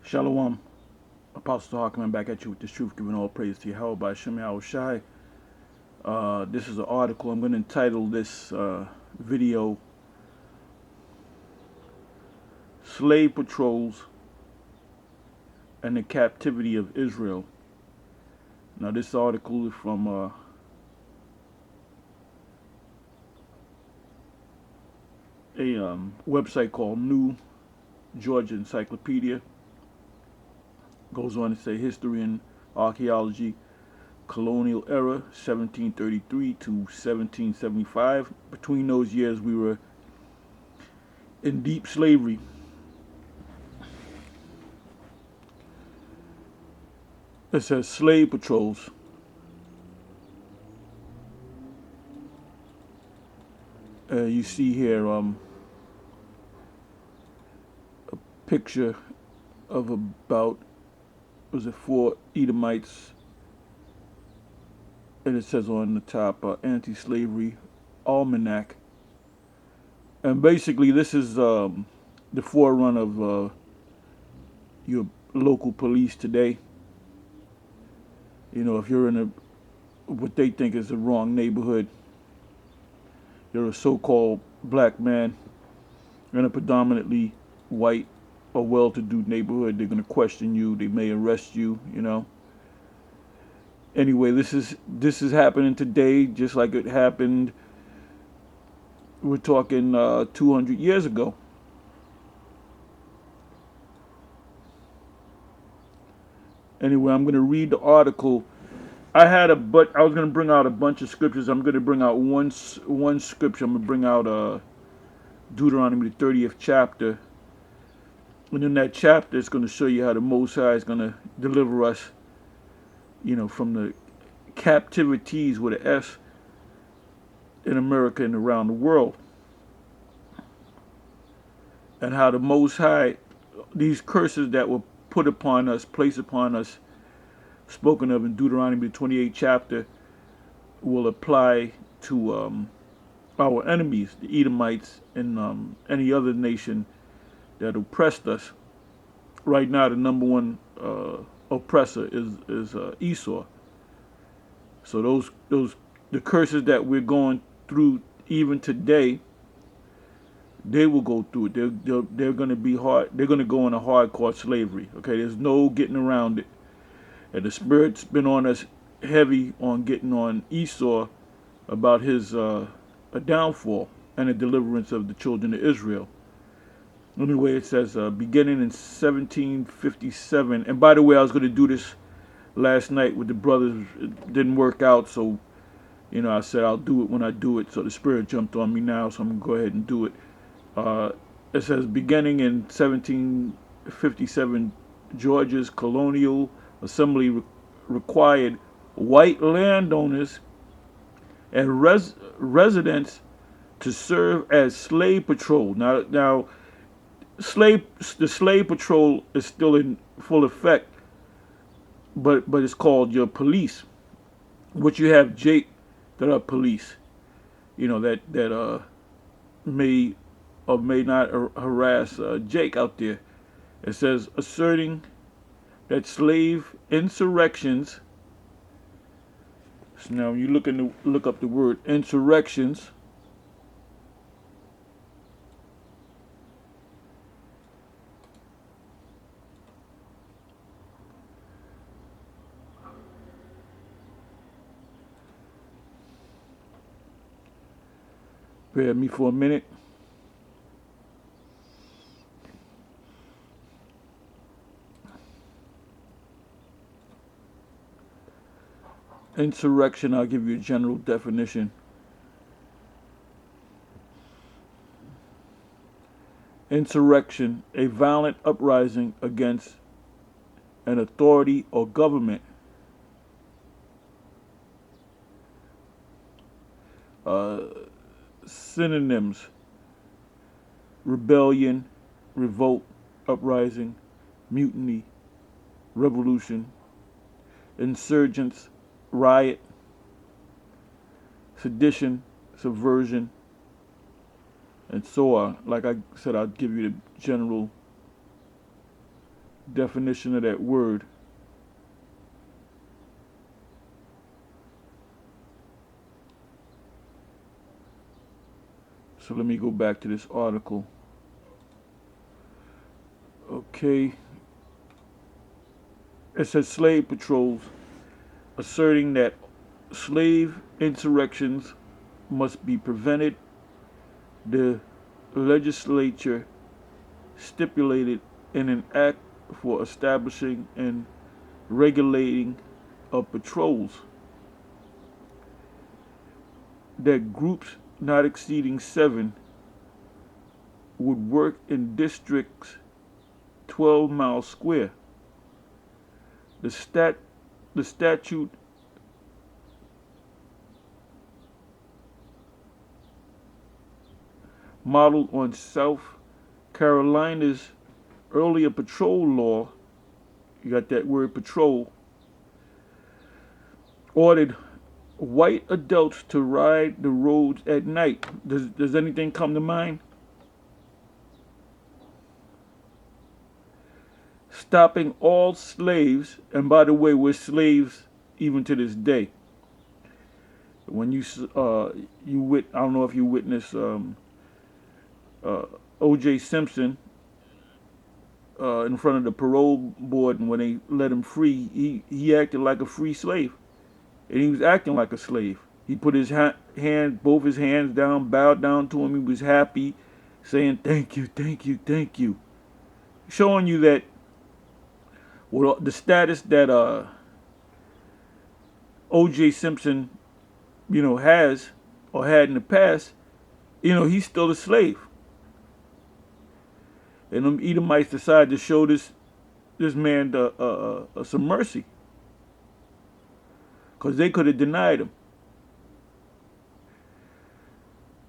Shalom, Apostle Harkman back at you with this truth, giving all praise to Yahweh by Shem Shai. This is an article. I'm going to entitle this video Slave Patrols and the Captivity of Israel. Now, this article is from a website called New Georgia Encyclopedia. Goes on to say history and archaeology, colonial era, 1733 to 1775. Between those years, we were in deep slavery. It says slave patrols. You see here a picture of about, was it 4 Edomites, and it says on the top, anti-slavery almanac. And basically this is the forerunner of your local police today. You know, if you're in what they think is the wrong neighborhood, you're a so-called black man in a predominantly white or well-to-do neighborhood, they're going to question you. They may arrest you, you know. Anyway, this is happening today just like it happened, we're talking 200 years ago. Anyway, I'm going to read the article. I was going to bring out a bunch of scriptures. I'm going to bring out one scripture. I'm going to bring out Deuteronomy, the 30th chapter. And in that chapter, it's going to show you how the Most High is going to deliver us, you know, from the captivities with an S in America and around the world. And how the Most High, these curses that were put upon us, placed upon us, spoken of in Deuteronomy, the 28th chapter, will apply to our enemies, the Edomites, and any other nation that oppressed us. Right now, the number one oppressor is Esau. So the curses that we're going through even today, they will go through it. They're going to be hard. They're going to go into hardcore slavery. Okay, there's no getting around it. And the Spirit's been on us heavy on getting on Esau about his downfall and the deliverance of the children of Israel. Anyway, it says beginning in 1757. And by the way, I was going to do this last night with the brothers. It didn't work out, so you know I said I'll do it when I do it. So the Spirit jumped on me now, so I'm going to go ahead and do it. It says beginning in 1757, Georgia's colonial assembly required white landowners and residents to serve as slave patrol. Now, the slave patrol is still in full effect, but it's called your police. What you have, Jake, that are police, you know, that may or may not harass Jake out there. It says asserting that slave insurrections. So now when you look up the word insurrections, bear with me for a minute. Insurrection, I'll give you a general definition. Insurrection, a violent uprising against an authority or government. Synonyms: rebellion, revolt, uprising, mutiny, revolution, insurgents, riot, sedition, subversion, and so on. Like I said, I'll give you the general definition of that word. So let me go back to this article. Okay. It says slave patrols asserting that slave insurrections must be prevented. The legislature stipulated in an act for establishing and regulating of patrols that groups not exceeding 7 would work in districts 12 miles square. The statute modeled on South Carolina's earlier patrol law, you got that word patrol, ordered white adults to ride the roads at night. Does anything come to mind? Stopping all slaves, and by the way, we're slaves even to this day. When I don't know if you witnessed O.J. Simpson in front of the parole board, and when they let him free, he acted like a free slave, and he was acting like a slave. He put his both his hands down, bowed down to him. He was happy, saying, "Thank you, thank you, thank you," showing you that the status that O.J. Simpson, has or had in the past, he's still a slave. And them Edomites decided to show this man some mercy, because they could have denied him.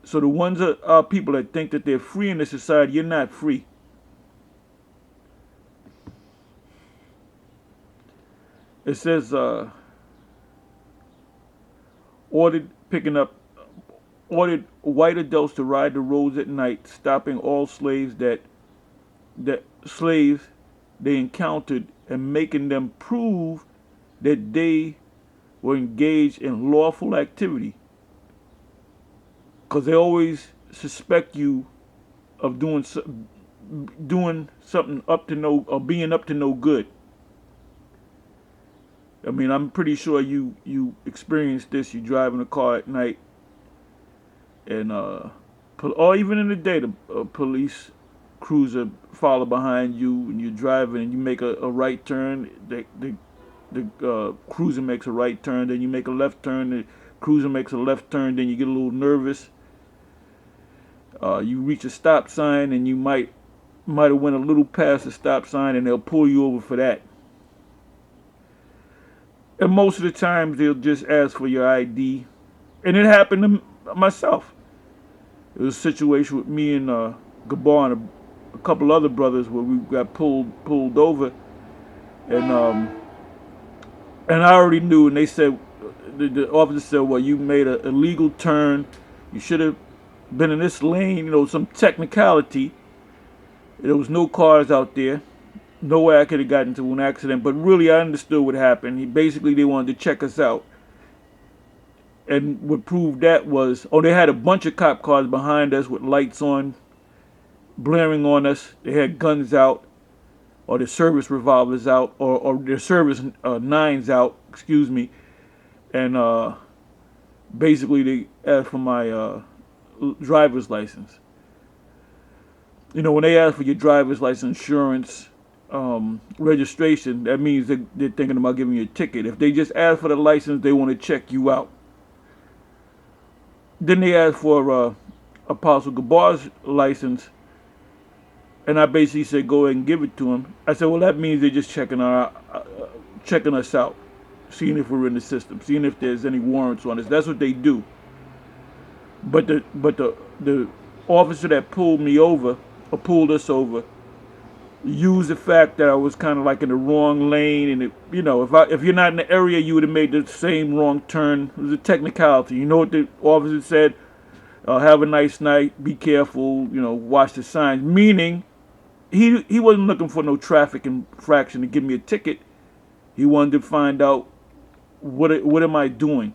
So the ones are people that think that they're free in this society, you're not free. It says ordered white adults to ride the roads at night, stopping all slaves that they encountered and making them prove that they were engaged in lawful activity, because they always suspect you of doing something up to no, or being up to no good. I mean, I'm pretty sure you experienced this. You driving a car at night, and or even in the day, the police cruiser follow behind you, and you're driving, and you make a right turn. The cruiser makes a right turn, then you make a left turn. The cruiser makes a left turn, then you get a little nervous. You reach a stop sign, and you might have went a little past the stop sign, and they'll pull you over for that. And most of the times they'll just ask for your ID. And it happened to myself. It was a situation with me and Gabar and a couple other brothers where we got pulled over, and I already knew. And they said, the officer said, "Well, you made an illegal turn. You should have been in this lane." Some technicality. There was no cars out there. No way I could have gotten into an accident, but really I understood what happened. Basically, they wanted to check us out. And what proved that was, they had a bunch of cop cars behind us with lights on, blaring on us. They had guns out, or their service revolvers out, or their service nines out, excuse me. And basically they asked for my driver's license. When they ask for your driver's license, insurance, registration, that means they're thinking about giving you a ticket. If they just ask for the license, they want to check you out. Then they asked for Apostle Gabar's license, and I basically said, "Go ahead and give it to him." I said, "Well, that means they're just checking us out, seeing if we're in the system, seeing if there's any warrants on us." That's what they do. But the officer that pulled me over, or pulled us over, use the fact that I was kind of like in the wrong lane, and if you're not in the area, you would have made the same wrong turn. It was a technicality. You know what the officer said? Have a nice night. Be careful. Watch the signs. Meaning, he wasn't looking for no traffic infraction to give me a ticket. He wanted to find out what am I doing,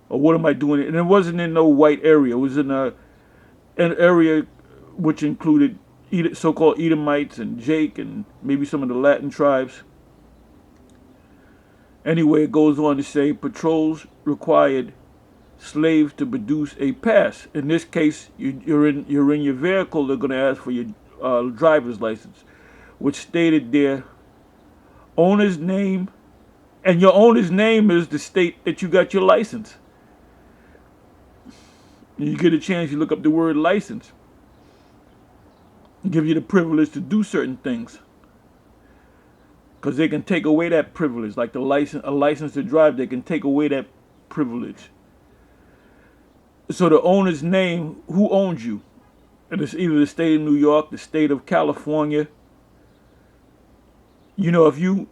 or what am I doing, and it wasn't in no white area. It was in an area which included so-called Edomites and Jake and maybe some of the Latin tribes. Anyway, it goes on to say patrols required slaves to produce a pass. In this case, you're in your vehicle. They're going to ask for your driver's license, which stated their owner's name, and your owner's name is the state that you got your license. You get a chance, you look up the word license. Give you the privilege to do certain things, because they can take away that privilege, like a license to drive. They can take away that privilege. So the owner's name, who owns you, and it's either the state of New York, the state of California. You know, if you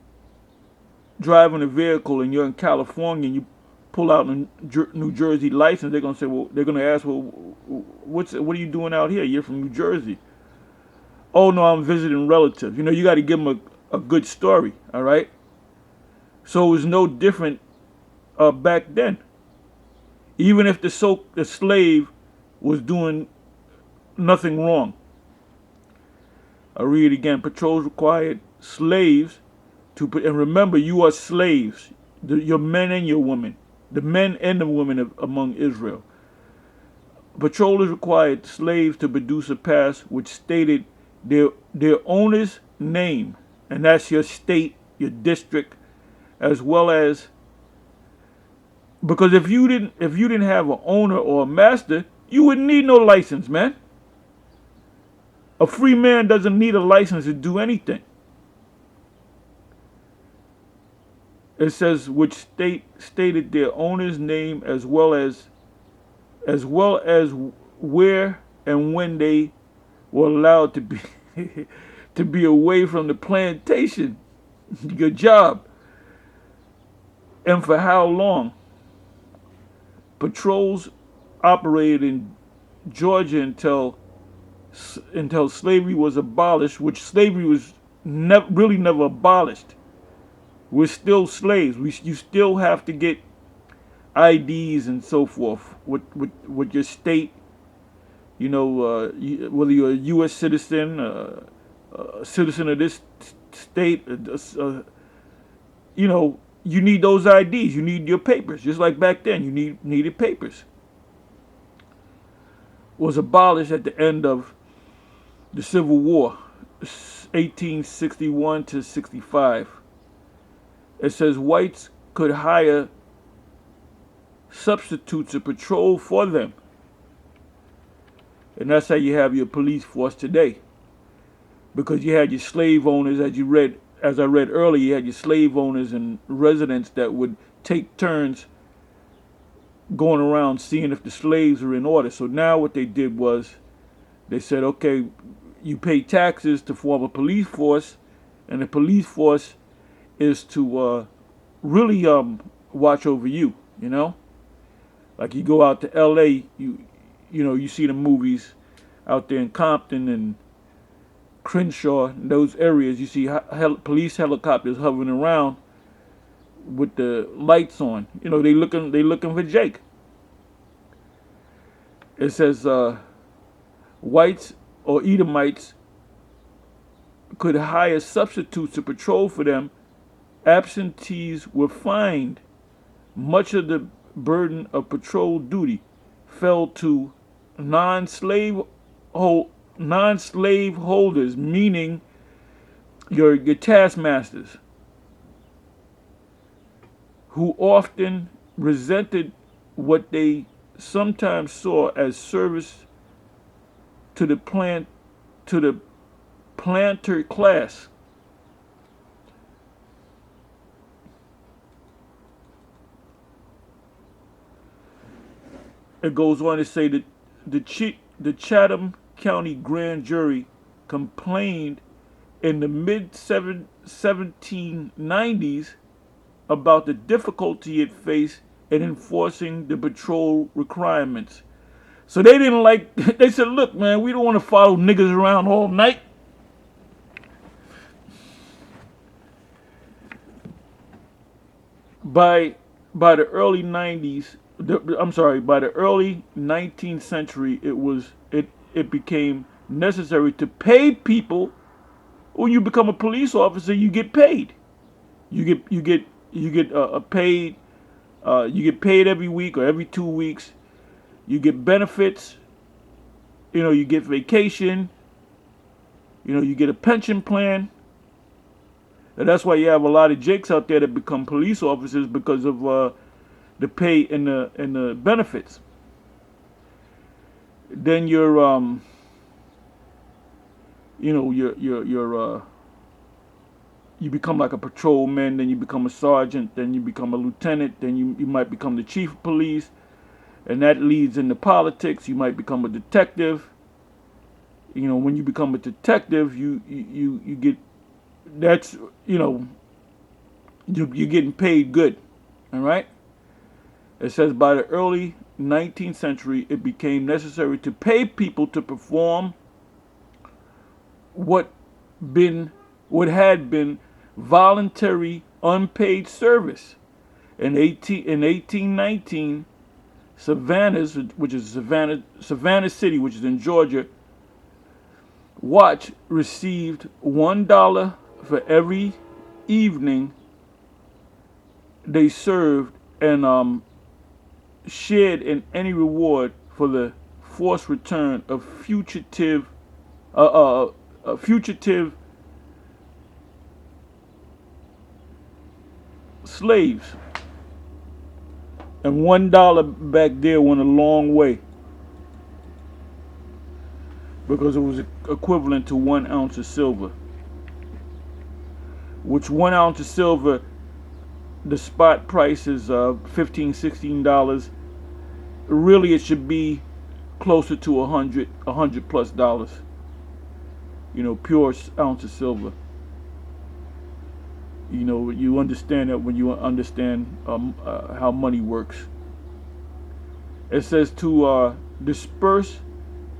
driving a vehicle and you're in California and you pull out a New Jersey license, they're gonna say, well, they're gonna ask, well, what are you doing out here? You're from New Jersey. Oh no, I'm visiting relatives. You know, you got to give them a good story. All right. So it was no different back then. Even if the slave was doing nothing wrong. I read again. Patrols required slaves to put, and remember, you are slaves, your men and your women, the men and the women among Israel. Patrollers required slaves to produce a pass which stated their owner's name, and that's your state, your district, as well as, because if you didn't have an owner or a master, you wouldn't need no license, man. A free man doesn't need a license to do anything. It says which stated their owner's name as well as where and when they were allowed to be to be away from the plantation, your job, and for how long. Patrols operated in Georgia until slavery was abolished, which slavery was really never abolished. We're still slaves. You still have to get IDs and so forth with your state. You know, whether you're a U.S. citizen, a citizen of this state, you know, you need those IDs. You need your papers. Just like back then, you needed papers. Was abolished at the end of the Civil War, 1861 to 65. It says whites could hire substitutes to patrol for them. And that's how you have your police force today. Because you had your slave owners, as I read earlier, you had your slave owners and residents that would take turns going around seeing if the slaves were in order. So now what they did was they said, okay, you pay taxes to form a police force, and the police force is to really watch over you, you know? Like you go out to LA, you know, you see the movies out there in Compton and Crenshaw, in those areas, you see police helicopters hovering around with the lights on. You know, they looking for Jake. It says whites or Edomites could hire substitutes to patrol for them. Absentees were fined. Much of the burden of patrol duty fell to non-slave holders, meaning your taskmasters, who often resented what they sometimes saw as service to the planter class. It goes on to say that the Chatham County grand jury complained in the mid-1790s about the difficulty it faced in enforcing the patrol requirements. So they didn't like, they said, look, man, we don't want to follow niggas around all night. By the early 90s, I'm sorry, by the early 19th century, it became necessary to pay people. When you become a police officer, you get paid. You get paid. You get paid every week or every 2 weeks. You get benefits. You get vacation. You get a pension plan. And that's why you have a lot of jakes out there that become police officers because of the pay and the benefits. Then you become like a patrolman, then you become a sergeant, then you become a lieutenant, then you might become the chief of police, and that leads into politics. You might become a detective. When you become a detective, you get, that's, you're getting paid good. All right. It says by the early 19th century, it became necessary to pay people to perform what had been voluntary unpaid service. In 1819, Savannah City, which is in Georgia, Watch received $1 for every evening they served, and shared in any reward for the forced return of fugitive slaves. And $1 back there went a long way because it was equivalent to 1 ounce of silver. Which 1 ounce of silver, the spot price is $15, $16. Really, it should be closer to $100 plus dollars. Pure ounce of silver. You understand that when you understand how money works. It says to disperse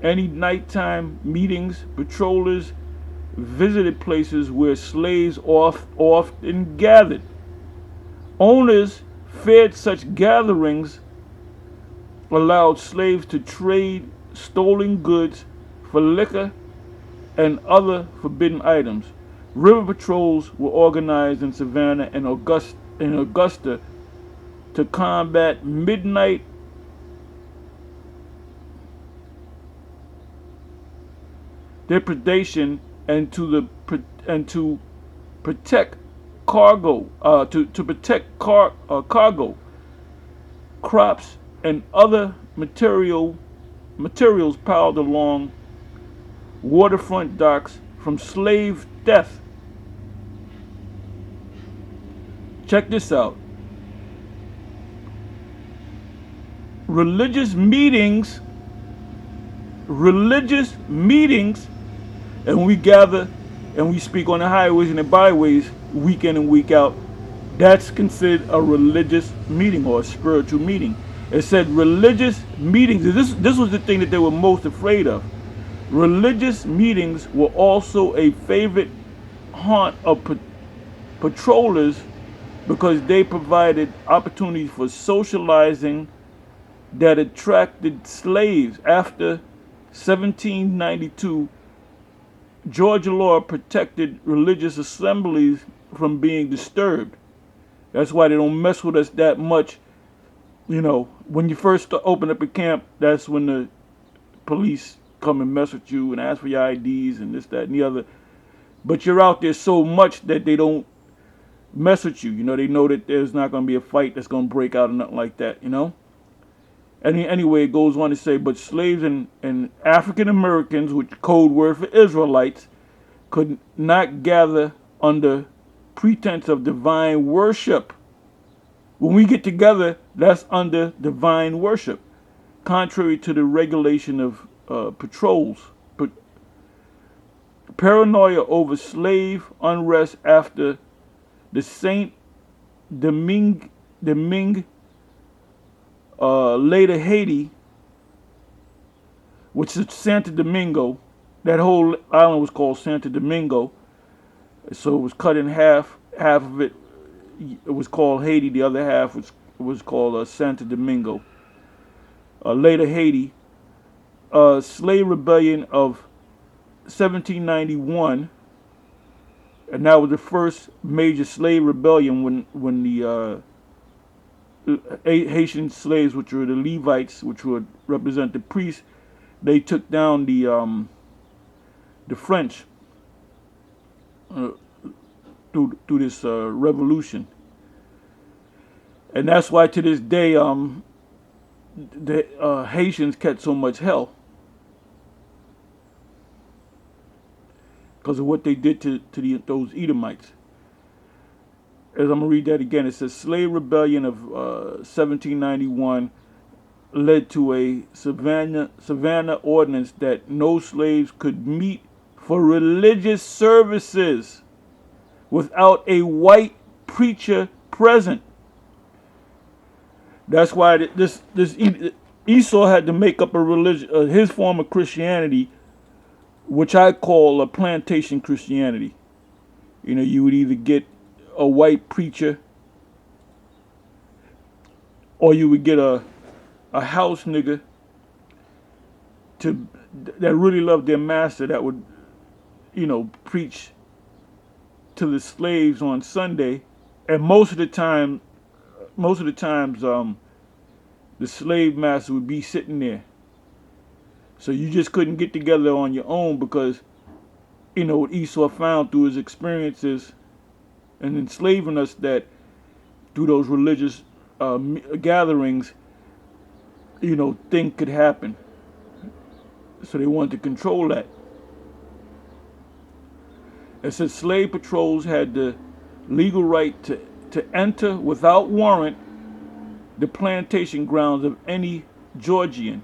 any nighttime meetings, patrollers visited places where slaves often gathered. Owners feared such gatherings allowed slaves to trade stolen goods for liquor and other forbidden items. River patrols were organized in Savannah and Augusta to combat midnight depredation and to protect cargo, cargo, crops, and other materials piled along waterfront docks from slave theft. Check this out. Religious meetings, and we gather and we speak on the highways and the byways week in and week out. That's considered a religious meeting or a spiritual meeting. It said religious meetings. This was the thing that they were most afraid of. Religious meetings were also a favorite haunt of patrollers because they provided opportunities for socializing that attracted slaves. After 1792, Georgia law protected religious assemblies from being disturbed. That's why they don't mess with us that much. When you first open up a camp, that's when the police come and mess with you and ask for your IDs and this, that, and the other. But you're out there so much that they don't mess with you. They know that there's not going to be a fight that's going to break out or nothing like that, Anyway, it goes on to say, but slaves and African Americans, which code word for Israelites, could not gather under pretense of divine worship. When we get together, that's under divine worship, contrary to the regulation of patrols. But paranoia over slave unrest after the Saint Domingue later Haiti which is Santo Domingo. That whole island was called Santo Domingo. So it was cut in half. Half of it was called Haiti. The other half was called Santo Domingo. Later Haiti. Slave rebellion of 1791, and that was the first major slave rebellion when the Haitian slaves, which were the Levites, which would represent the priests, they took down the French uh, through this revolution, and that's why to this day the Haitians catch so much hell because of what they did to those Edomites. As I'm going to read that again, it says slave rebellion of 1791 led to a Savannah ordinance that no slaves could meet for religious services without a white preacher present. That's why this Esau had to make up a religion, his form of Christianity, which I call a plantation Christianity. You know, you would either get a white preacher, or you would get a house nigga that really loved their master, that would, preach to the slaves on Sunday, and most of the times, the slave master would be sitting there. So you just couldn't get together on your own because, what Esau found through his experiences and enslaving us, that through those religious gatherings, things could happen. So they wanted to control that. It says slave patrols had the legal right to enter without warrant the plantation grounds of any Georgian.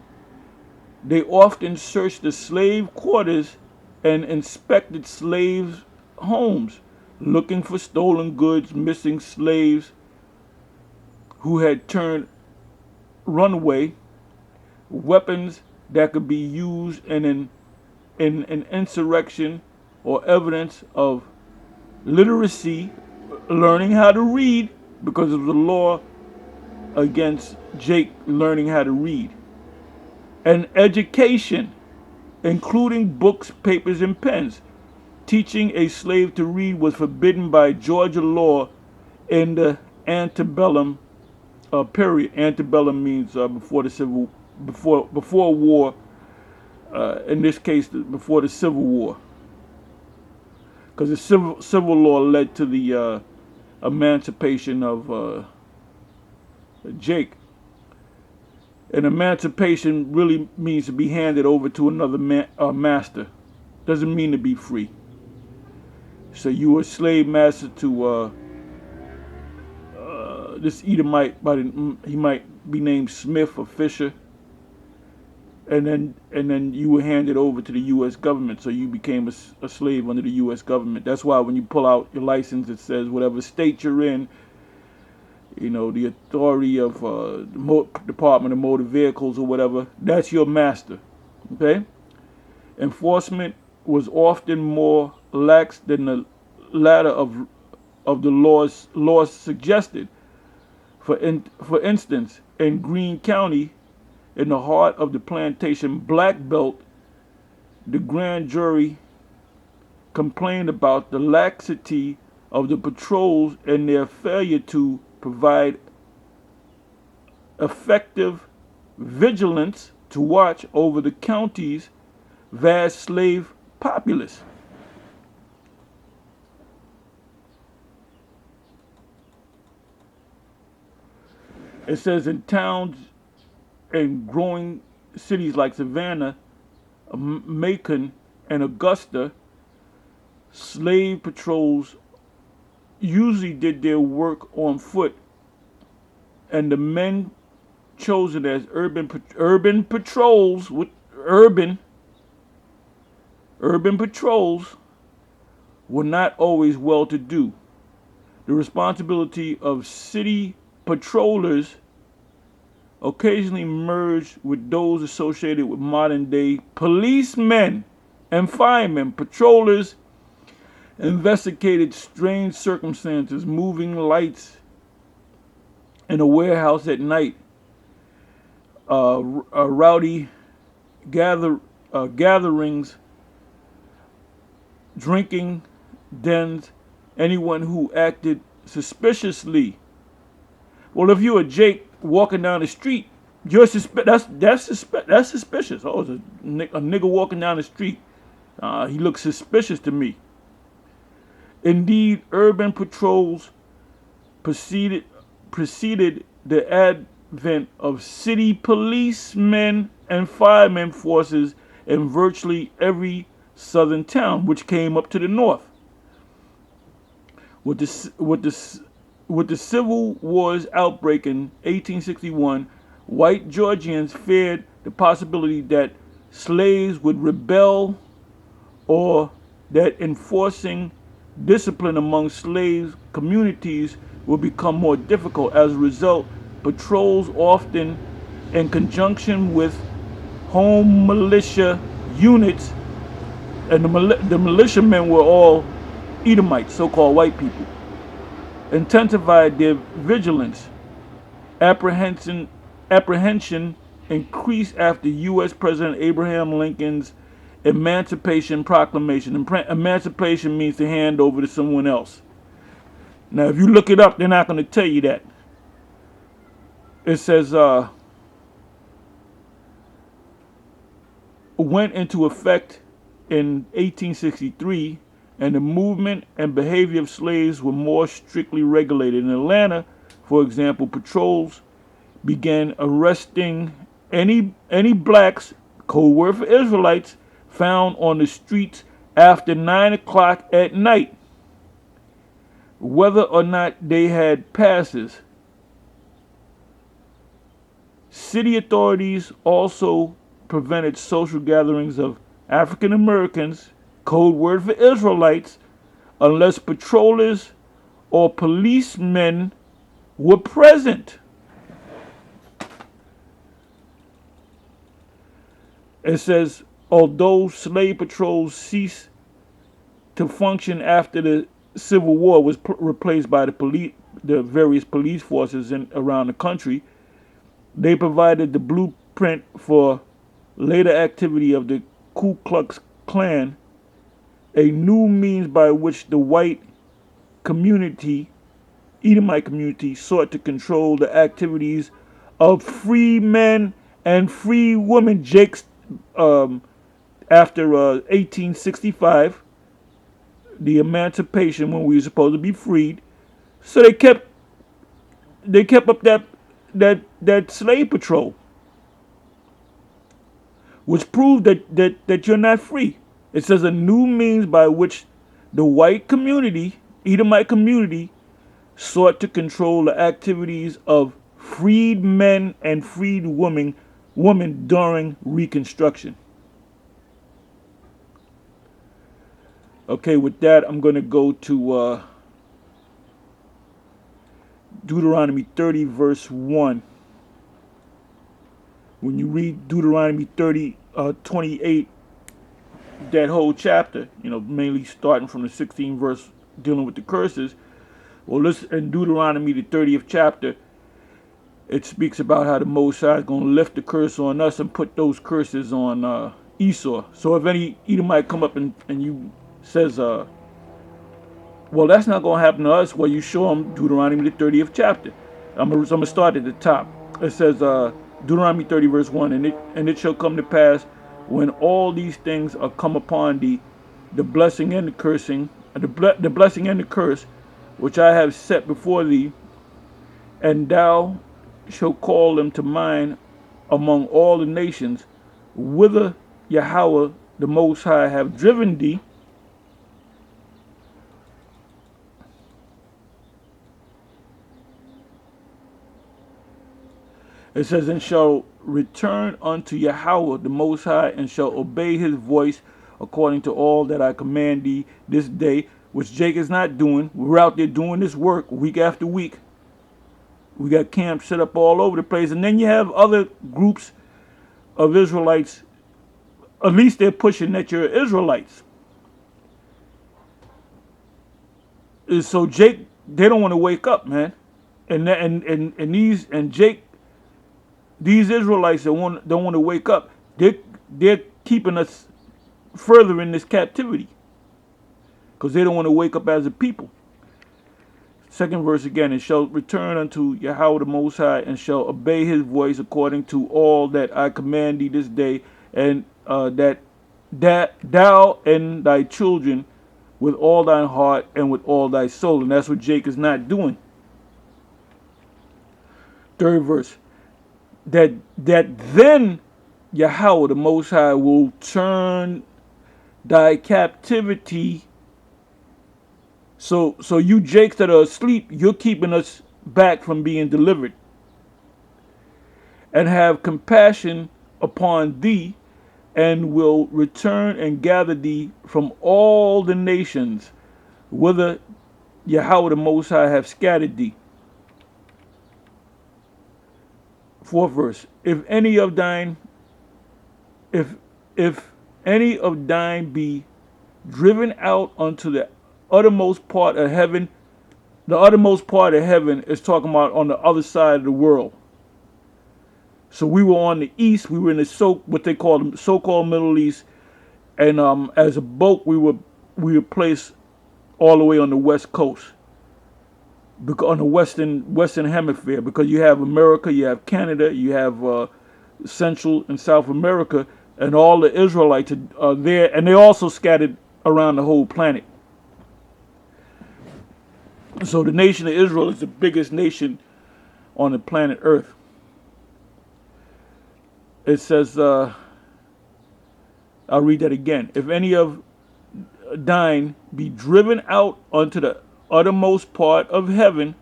They often searched the slave quarters and inspected slaves' homes, looking for stolen goods, missing slaves who had turned runaway, weapons that could be used in an insurrection, or evidence of literacy, learning how to read, because of the law against Jake learning how to read, and education, including books, papers, and pens. Teaching a slave to read was forbidden by Georgia law in the antebellum period. Antebellum means before war. In this case, before the Civil War, because the civil law led to the emancipation of Jake. And emancipation really means to be handed over to another master. Doesn't mean to be free. So you were a slave master to this Edomite, he might be named Smith or Fisher, and then you were handed over to the U.S. government. So you became a slave under the U.S. government. That's why when you pull out your license, it says whatever state you're in, the authority of the Department of Motor Vehicles or whatever, that's your master. Okay? Enforcement was often more lax than the latter of the laws suggested. For instance, in Greene County, in the heart of the plantation Black Belt, the grand jury complained about the laxity of the patrols and their failure to provide effective vigilance to watch over the county's vast slave populace. It says in towns and growing cities like Savannah, Macon, and Augusta, slave patrols usually did their work on foot, and the men chosen as urban patrols were not always well-to-do. The responsibility of city patrollers occasionally merged with those associated with modern day policemen and firemen. Patrollers investigated strange circumstances, moving lights in a warehouse at night, rowdy gather, gatherings, drinking dens, anyone who acted suspiciously. Well, if you're a Jake walking down the street, that's suspicious. Oh, it's a nigga walking down the street. He looks suspicious to me. Indeed, urban patrols preceded the advent of city policemen and firemen forces in virtually every southern town, which came up to the north. With the Civil War's outbreak in 1861, white Georgians feared the possibility that slaves would rebel or that enforcing discipline among slave communities will become more difficult. As a result, patrols, often in conjunction with home militia units, and the militiamen were all Edomites, so-called white people, intensified their vigilance. Apprehension increased after U.S. President Abraham Lincoln's Emancipation Proclamation. Emancipation means to hand over to someone else. Now, if you look it up, they're not going to tell you that. It says, went into effect in 1863, and the movement and behavior of slaves were more strictly regulated. In Atlanta, for example, patrols began arresting any blacks, code word for Israelites, found on the streets after 9 o'clock at night, whether or not they had passes. City authorities also prevented social gatherings of African Americans, code word for Israelites, unless patrollers or policemen were present. It says, although slave patrols ceased to function after the Civil War was replaced by the various police forces around the country, they provided the blueprint for later activity of the Ku Klux Klan, a new means by which the white community, Edomite community, sought to control the activities of free men and free women. After 1865, the emancipation, when we were supposed to be freed, so they kept up that slave patrol, which proved that you're not free. It says a new means by which the white community, Edomite community, sought to control the activities of freed men and freed women during Reconstruction. Okay, with that, I'm going to go to Deuteronomy 30, verse 1. When you read Deuteronomy 28, that whole chapter, mainly starting from the 16th verse dealing with the curses, well, in Deuteronomy, the 30th chapter, it speaks about how the Most High is going to lift the curse on us and put those curses on Esau. So if any Edomite come up and you says, well, that's not going to happen to us, well, you show them Deuteronomy, the 30th chapter. I'm going to start at the top. It says, Deuteronomy 30, verse 1, and it shall come to pass when all these things are come upon thee, the blessing and the cursing, the blessing and the curse, which I have set before thee, and thou shalt call them to mind among all the nations, whither Yahweh the Most High have driven thee. It says, and shall return unto Yahweh the Most High, and shall obey his voice according to all that I command thee this day, which Jake is not doing. We're out there doing this work week after week. We got camps set up all over the place. And then you have other groups of Israelites. At least they're pushing that you're Israelites. And so Jake, they don't want to wake up, man. And Jake, these Israelites that don't want to wake up, they're keeping us further in this captivity because they don't want to wake up as a people. Second verse again, and shall return unto Yahweh the Most High, and shall obey his voice according to all that I command thee this day, and that thou and thy children with all thine heart and with all thy soul. And that's what Jake is not doing. Third verse, that then Yahweh the Most High will turn thy captivity. So you Jakes that are asleep, you're keeping us back from being delivered, and have compassion upon thee, and will return and gather thee from all the nations, whither Yahweh the Most High have scattered thee. Fourth verse, if any of thine be driven out unto the uttermost part of heaven. The uttermost part of heaven is talking about on the other side of the world. So we were on the east. We were in the what they call the so-called Middle East, and as a boat we were placed all the way on the west coast, on the western hemisphere, because you have America, you have Canada, you have Central and South America, and all the Israelites are there, and they're also scattered around the whole planet. So the nation of Israel is the biggest nation on the planet Earth. It says, I'll read that again. If any of thine be driven out unto the uttermost part of heaven,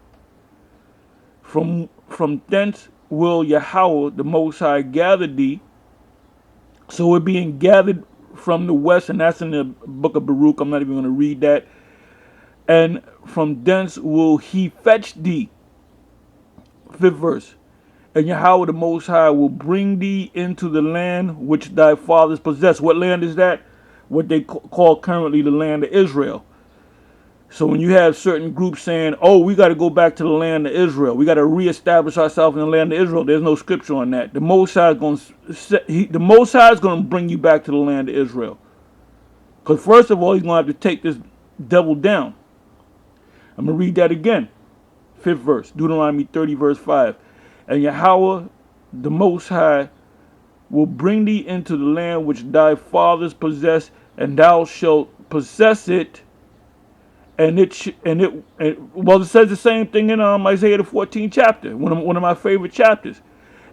from thence will Yahweh the Most High gather thee. So we're being gathered from the west, and that's in the book of Baruch. I'm not even going to read that. And from thence will he fetch thee. Fifth verse. And Yahweh the Most High will bring thee into the land which thy fathers possessed. What land is that? What they call currently the land of Israel. So when you have certain groups saying, oh, we got to go back to the land of Israel, we got to reestablish ourselves in the land of Israel, there's no scripture on that. The Most High is going to bring you back to the land of Israel. Because first of all, he's going to have to take this devil down. I'm going to read that again. Fifth verse, Deuteronomy 30, verse 5. And Yahweh, the Most High, will bring thee into the land which thy fathers possessed, and thou shalt possess it. And it says the same thing in Isaiah the 14th chapter, one of my favorite chapters.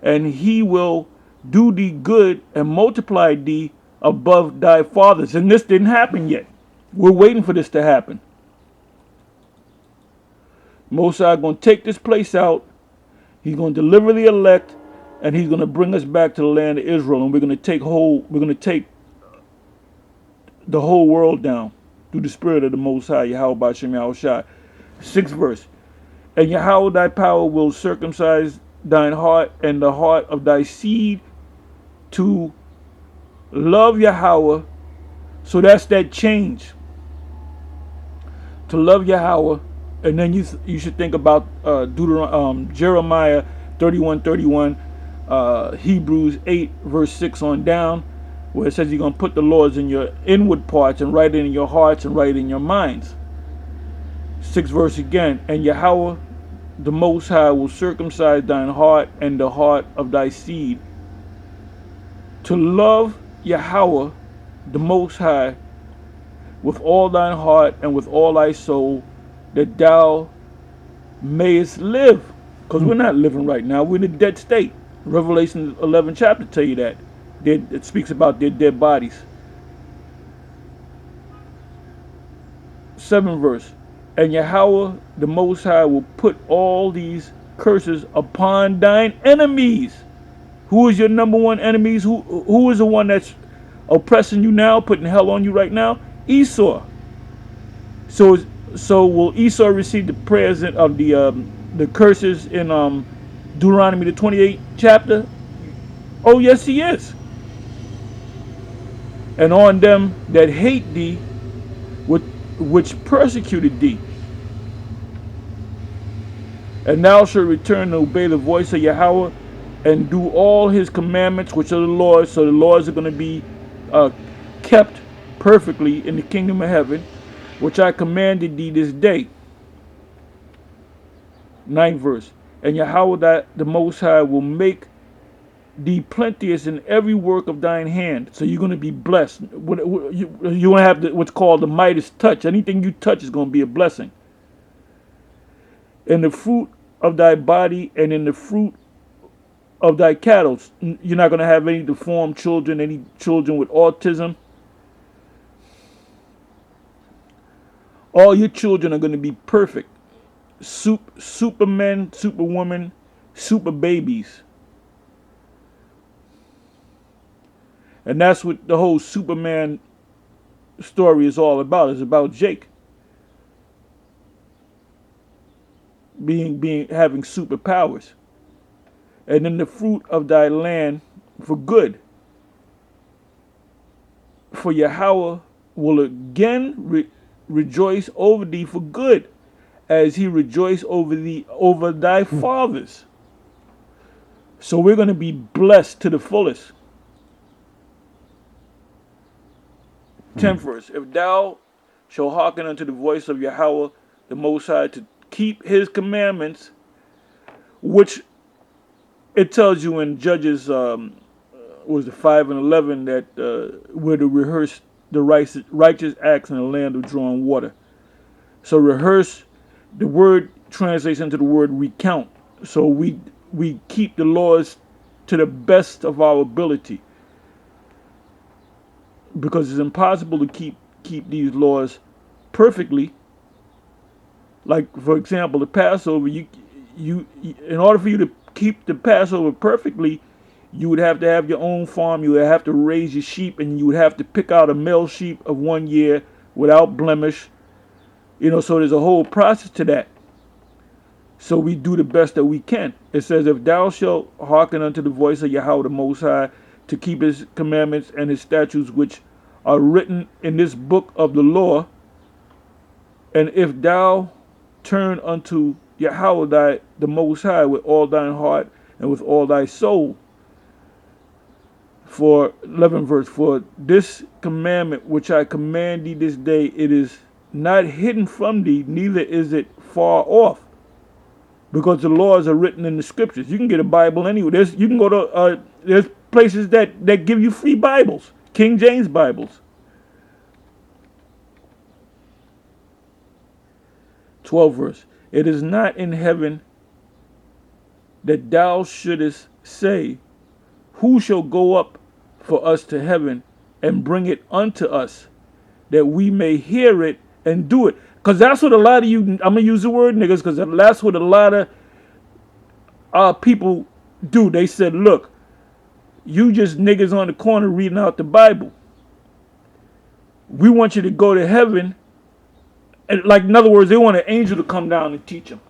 And he will do thee good and multiply thee above thy fathers. And this didn't happen yet. We're waiting for this to happen. Mosai going to take this place out. He's going to deliver the elect, and he's going to bring us back to the land of Israel, and we're going to take the whole world down through the spirit of the Most High, Yahweh B'Shem Yahushua. Sixth verse. And Yahweh thy power will circumcise thine heart and the heart of thy seed to love Yahweh. So that's that change. To love Yahweh. And then you should think about Jeremiah 31:31, Hebrews 8 verse 6 on down, where it says you're going to put the laws in your inward parts and write it in your hearts and write it in your minds. Sixth verse again. And Yahweh the Most High will circumcise thine heart and the heart of thy seed to love Yahweh the Most High with all thine heart and with all thy soul, that thou mayest live. Because we're not living right now. We're in a dead state. Revelation 11 chapter tell you that. It speaks about their dead bodies. 7th verse. And Yahweh the Most High will put all these curses upon thine enemies. Who is your number one enemies? Who is the one that's oppressing you now, putting hell on you right now? Esau. So will Esau receive the present of the the curses in Deuteronomy the 28th chapter? Oh yes, he is. And on them that hate thee, which persecuted thee, and thou shalt return to obey the voice of Yahweh, and do all his commandments, which are the laws. So the laws are going to be uh, kept perfectly in the kingdom of heaven, which I commanded thee this day. Ninth verse. And Yahweh that the Most High will make thee plenteous in every work of thine hand. So you're going to be blessed. You're going to have what's called the Midas touch. Anything you touch is going to be a blessing. In the fruit of thy body and in the fruit of thy cattle. You're not going to have any deformed children, any children with autism. All your children are going to be perfect. Supermen, superwomen, super babies. And that's what the whole Superman story is all about. It's about Jake having superpowers. And in the fruit of thy land for good. For Yahweh will again rejoice over thee for good, as he rejoiced over thy fathers. So we're going to be blessed to the fullest. 10th verse. If thou shalt hearken unto the voice of Yahweh the Most High to keep his commandments, which it tells you in Judges was the 5 and 11 that we're to rehearse the righteous acts in the land of drawing water. So rehearse, the word translates into the word recount. So we keep the laws to the best of our ability, because it's impossible to keep these laws perfectly. Like for example, the Passover, you in order for you to keep the Passover perfectly, you would have to have your own farm, you would have to raise your sheep, and you would have to pick out a male sheep of 1 year without blemish. So there's a whole process to that. So we do the best that we can. It says, if thou shalt hearken unto the voice of Yahweh the Most High, to keep his commandments and his statutes which are written in this book of the law, and if thou turn unto Yahweh the Most High with all thine heart and with all thy soul. For 11th verse, for this commandment which I command thee this day, it is not hidden from thee, neither is it far off, because the laws are written in the scriptures. You can get a Bible anywhere. You can go to there's places that give you free Bibles, King James Bibles. 12th verse, it is not in heaven that thou shouldest say, who shall go up for us to heaven and bring it unto us, that we may hear it and do it. Because that's what a lot of you, I'm going to use the word niggas, because that's what a lot of our people do. They said, look, you just niggas on the corner reading out the Bible. We want you to go to heaven. And like, in other words, they want an angel to come down and teach them.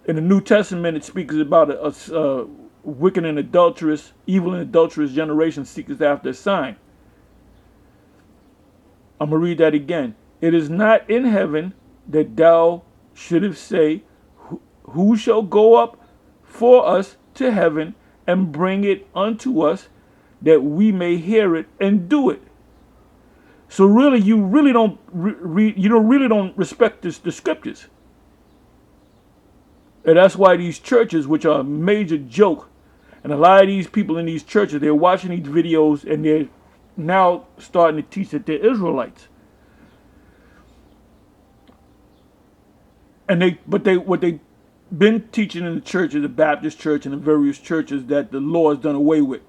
In the New Testament, it speaks about a wicked and adulterous, evil and adulterous generation seeketh after a sign. I'm going to read that again. It is not in heaven that thou shouldest say, who shall go up for us to heaven and bring it unto us, that we may hear it and do it. So really, you really don't really don't respect the scriptures. And that's why these churches, which are a major joke, and a lot of these people in these churches, they're watching these videos and they're now starting to teach that they're Israelites. And what they've been teaching in the churches, the Baptist church and the various churches, that the law is done away with.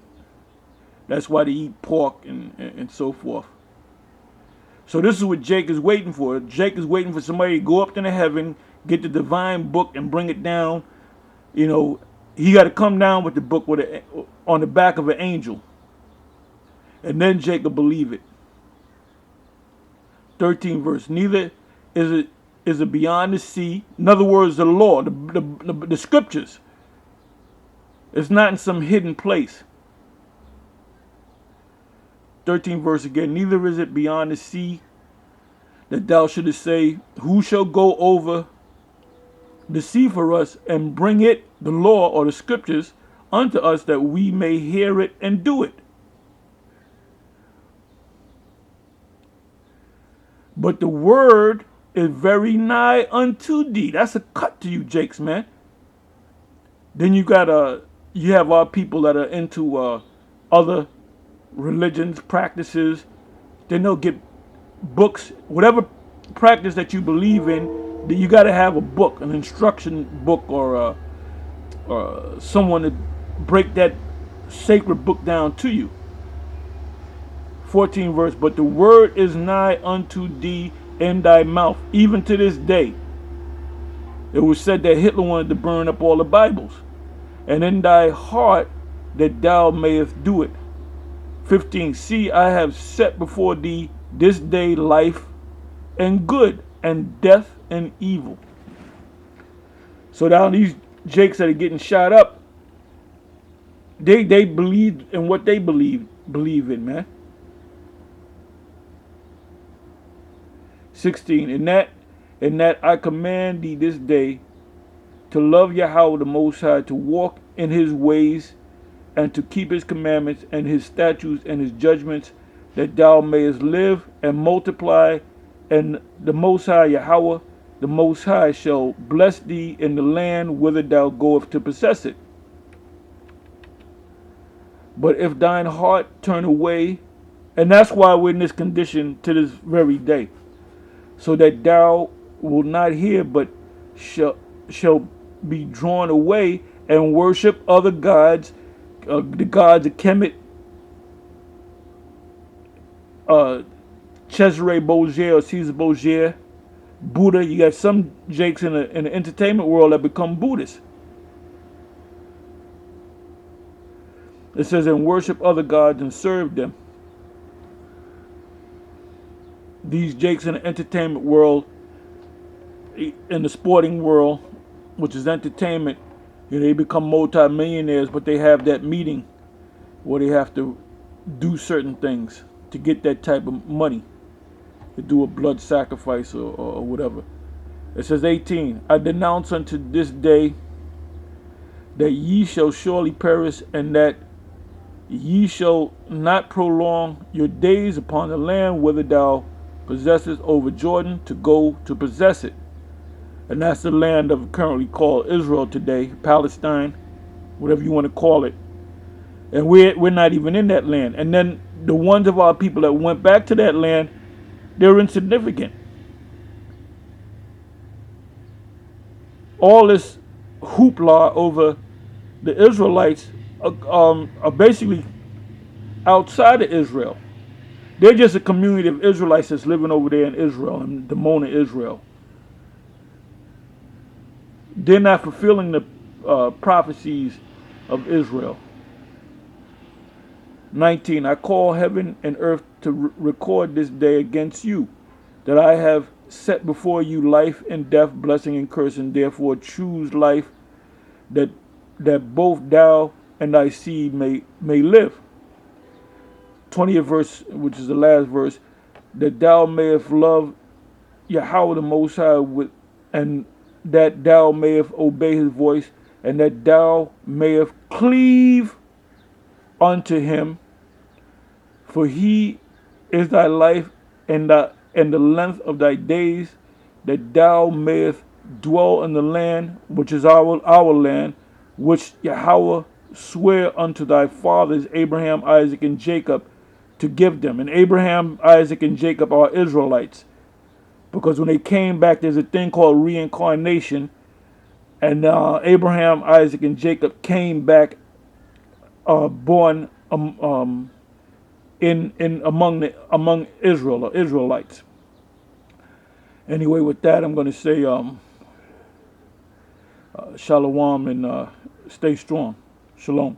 That's why they eat pork and so forth. So this is what Jake is waiting for. Jake is waiting for somebody to go up to heaven, get the divine book and bring it down. He got to come down with the book on the back of an angel. And then Jake will believe it. 13th verse. Neither is it is a beyond the sea. In other words, the law, the scriptures. It's not in some hidden place. 13th verse again. Neither is it beyond the sea that thou shouldest say, who shall go over the sea for us and bring it, the law or the scriptures, unto us that we may hear it and do it. But the word is very nigh unto thee. That's a cut to you, Jakes, man. Then you have our people that are into other religions, practices. Then they'll get books, whatever practice that you believe in. You got to have a book, an instruction book, or someone to break that sacred book down to you. 14th verse, but the word is nigh unto thee in thy mouth, even to this day. It was said that Hitler wanted to burn up all the Bibles, and in thy heart that thou mayest do it. 15, see, I have set before thee this day life and good, and death and evil. So now these jakes that are getting shot up, they believe in what they believe in, man. 16, in that I command thee this day to love Yahweh the Most High, to walk in his ways, and to keep his commandments and his statutes and his judgments, that thou mayest live and multiply, and the Most High Yahweh the Most High shall bless thee in the land whither thou goest to possess it. But if thine heart turn away, and that's why we're in this condition to this very day, so that thou wilt not hear, but shall be drawn away and worship other gods, the gods of Kemet, Cesare Borgia or Caesar Borgia, Buddha. You got some jakes in the entertainment world that become Buddhists. It says, and worship other gods and serve them. These jakes in the entertainment world, in the sporting world, which is entertainment, they become multi-millionaires, but they have that meeting where they have to do certain things to get that type of money, to do a blood sacrifice or whatever. It says 18, I denounce unto this day that ye shall surely perish, and that ye shall not prolong your days upon the land whither thou possessest over Jordan, to go to possess it. And that's the land of currently called Israel today, Palestine, whatever you want to call it. And we're not even in that land. And then the ones of our people that went back to that land, they're insignificant. All this hoopla over the Israelites are basically outside of Israel. They're just a community of Israelites that's living over there in Israel, in Dimona, Israel. They're not fulfilling the prophecies of Israel. 19, I call heaven and earth to record this day against you, that I have set before you life and death, blessing and cursing. Therefore choose life, that both thou and thy seed may live. 20th verse, which is the last verse, that thou mayest love Yahweh the Most High, and that thou mayest obey his voice, and that thou mayest cleave unto him, for he is thy life and the length of thy days, that thou mayest dwell in the land which is our land, which Yahweh sware unto thy fathers Abraham, Isaac, and Jacob, to give them. And Abraham, Isaac, and Jacob are Israelites, because when they came back, there's a thing called reincarnation, and Abraham, Isaac, and Jacob came back born among Israel, or Israelites. Anyway, with that, I'm going to say shalom and stay strong. Shalom.